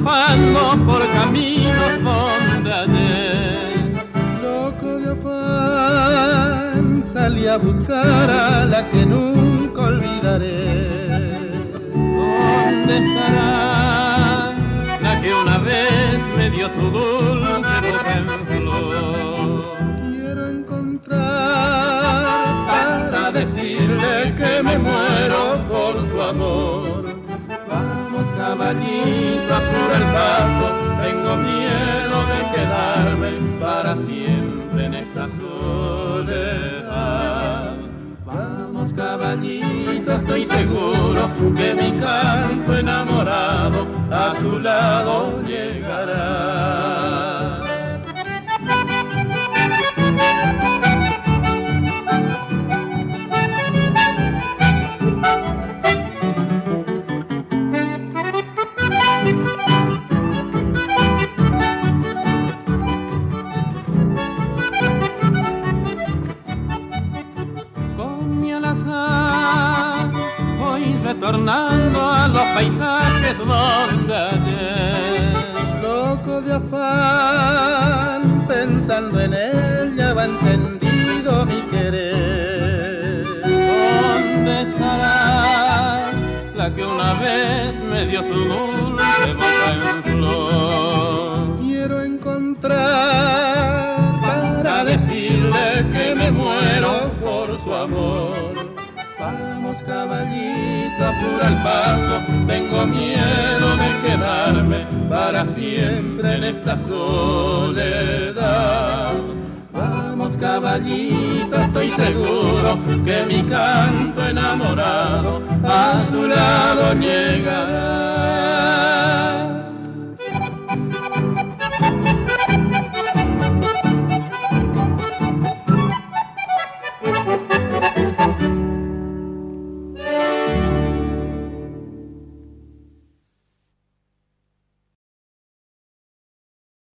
galopando por caminos donde ayer. Loco de afán, salí a buscar a la que nunca olvidaré. ¿Dónde estará la que una vez me dio su dulce boca en flor? Quiero encontrar para decirle que me muero por su amor. Vamos, caballito, apura el paso, tengo miedo de quedarme para siempre en esta soledad. Vamos, caballito, estoy seguro que mi canto enamorado a su lado llegará. Retornando a los paisajes donde ayer. Loco de afán, pensando en ella va encendido mi querer. ¿Dónde estará la que una vez me dio su dulce boca en flor? Quiero encontrar para decirle que me muero por su amor. Vamos, caballito, apura el paso, tengo miedo de quedarme para siempre en esta soledad. Vamos, caballito, estoy seguro que mi canto enamorado a su lado llegará.